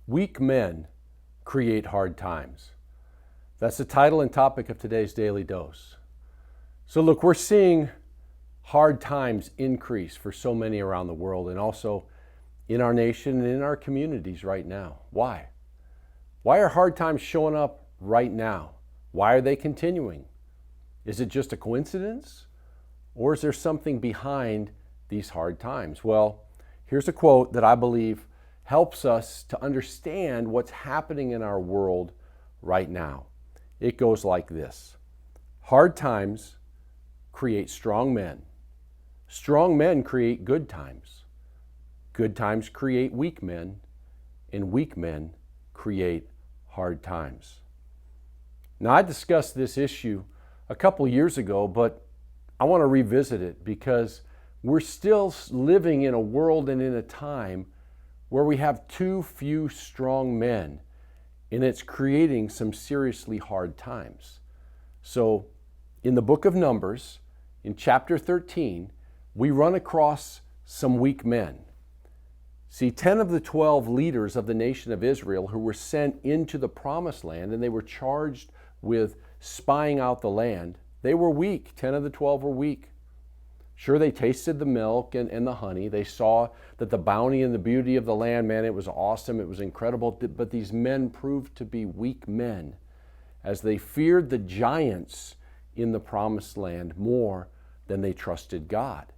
Weak men create hard times. That's the title and topic of today's Daily Dose. So look, we're seeing hard times increase for so many around the world and also in our nation and in our communities right now. Why? Why are hard times showing up right now? Why are they continuing? Is it just a coincidence? Or is there something behind these hard times? Well, here's a quote that I believe helps us to understand what's happening in our world right now. It goes like this: hard times create strong men. Strong men create good times. Good times create weak men, and weak men create hard times. Now, I discussed this issue a couple years ago, but I want to revisit it because we're still living in a world and in a time where we have too few strong men, and it's creating some seriously hard times. So, in the book of Numbers, in chapter 13, we run across some weak men. See, 10 of the 12 leaders of the nation of Israel who were sent into the promised land, and they were charged with spying out the land, they were weak. 10 of the 12 were weak. Sure, they tasted the milk and the honey. They saw that the bounty and the beauty of the land, man, it was awesome, it was incredible. But these men proved to be weak men as they feared the giants in the promised land more than they trusted God.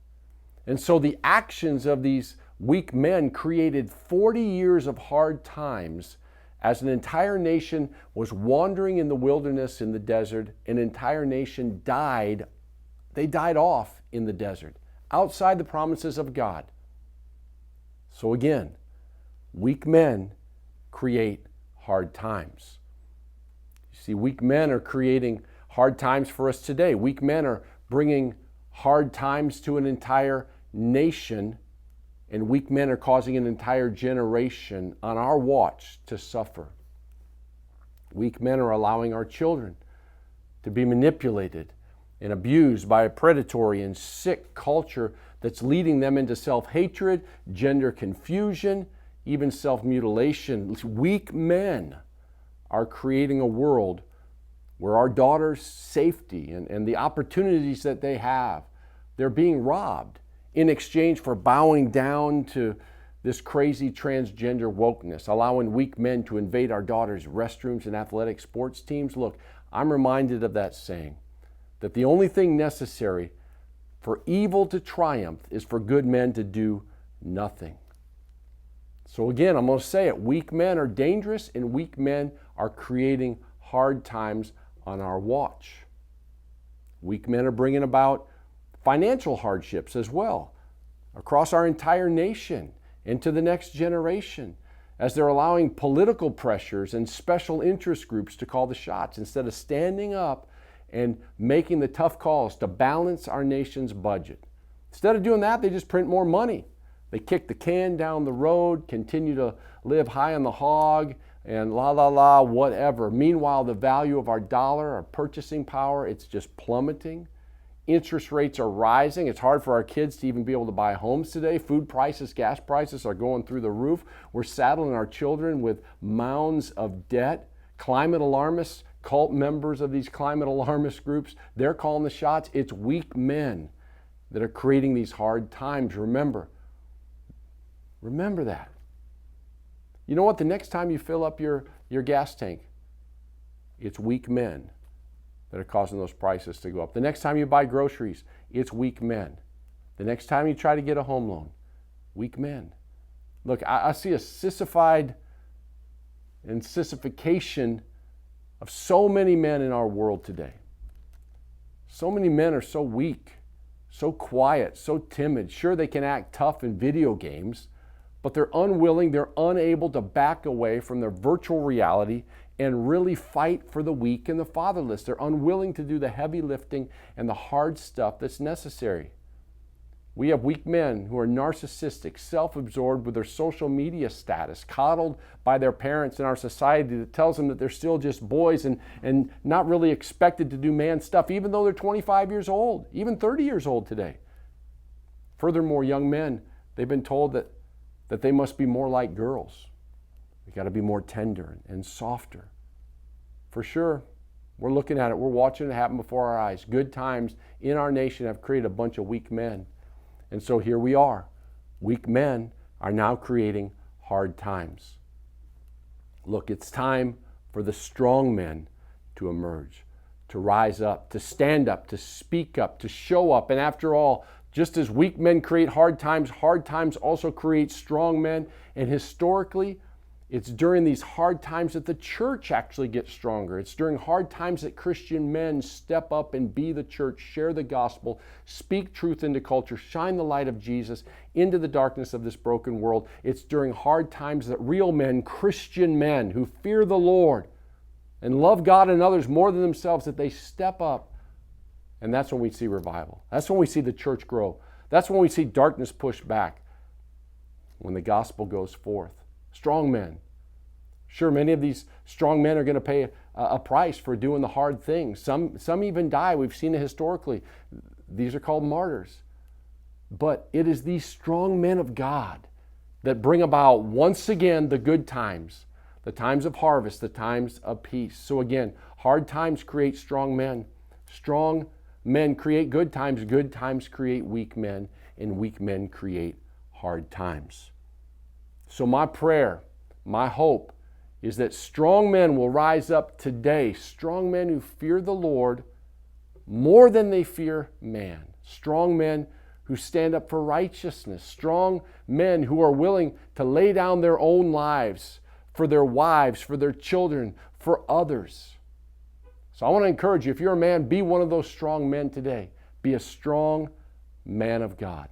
And so the actions of these weak men created 40 years of hard times as an entire nation was wandering in the wilderness in the desert. An entire nation died. They died off in the desert, outside the promises of God. So again, weak men create hard times. You see, weak men are creating hard times for us today. Weak men are bringing hard times to an entire nation, and weak men are causing an entire generation on our watch to suffer. Weak men are allowing our children to be manipulated and abused by a predatory and sick culture that's leading them into self-hatred, gender confusion, even self-mutilation. Weak men are creating a world where our daughters' safety and the opportunities that they have, they're being robbed in exchange for bowing down to this crazy transgender wokeness, allowing weak men to invade our daughters' restrooms and athletic sports teams. Look, I'm reminded of that saying, that the only thing necessary for evil to triumph is for good men to do nothing. So again, I'm going to say it. Weak men are dangerous, and weak men are creating hard times on our watch. Weak men are bringing about financial hardships as well across our entire nation into the next generation, as they're allowing political pressures and special interest groups to call the shots instead of standing up and making the tough calls to balance our nation's budget. Instead of doing that, they just print more money. They kick the can down the road, continue to live high on the hog, and whatever. Meanwhile, the value of our dollar, our purchasing power, it's just plummeting. Interest rates are rising. It's hard for our kids to even be able to buy homes today. Food prices, gas prices are going through the roof. We're saddling our children with mounds of debt. Climate alarmists, cult members of these climate alarmist groups, they're calling the shots. It's weak men that are creating these hard times. Remember that. You know what? The next time you fill up your gas tank, it's weak men that are causing those prices to go up. The next time you buy groceries, it's weak men. The next time you try to get a home loan, weak men. Look, I see a sissification of so many men in our world today. So many men are so weak, so quiet, so timid. Sure, they can act tough in video games, but they're unwilling, they're unable to back away from their virtual reality and really fight for the weak and the fatherless. They're unwilling to do the heavy lifting and the hard stuff that's necessary. We have weak men who are narcissistic, self-absorbed with their social media status, coddled by their parents in our society that tells them that they're still just boys and not really expected to do man stuff, even though they're 25 years old, even 30 years old today. Furthermore, young men, they've been told that they must be more like girls. We got to be more tender and softer. For sure, we're looking at it. We're watching it happen before our eyes. Good times in our nation have created a bunch of weak men. And so here we are. Weak men are now creating hard times. Look, it's time for the strong men to emerge, to rise up, to stand up, to speak up, to show up. And after all, just as weak men create hard times also create strong men. And historically, it's during these hard times that the church actually gets stronger. It's during hard times that Christian men step up and be the church, share the gospel, speak truth into culture, shine the light of Jesus into the darkness of this broken world. It's during hard times that real men, Christian men who fear the Lord and love God and others more than themselves, that they step up. And that's when we see revival. That's when we see the church grow. That's when we see darkness pushed back. When the gospel goes forth. Strong men. Sure, many of these strong men are going to pay a price for doing the hard things. Some even die. We've seen it historically. These are called martyrs. But it is these strong men of God that bring about, once again, the good times, the times of harvest, the times of peace. So again, hard times create strong men. Strong men create good times create weak men, and weak men create hard times. So my prayer, my hope, is that strong men will rise up today, strong men who fear the Lord more than they fear man, strong men who stand up for righteousness, strong men who are willing to lay down their own lives for their wives, for their children, for others. So I want to encourage you, if you're a man, be one of those strong men today. Be a strong man of God.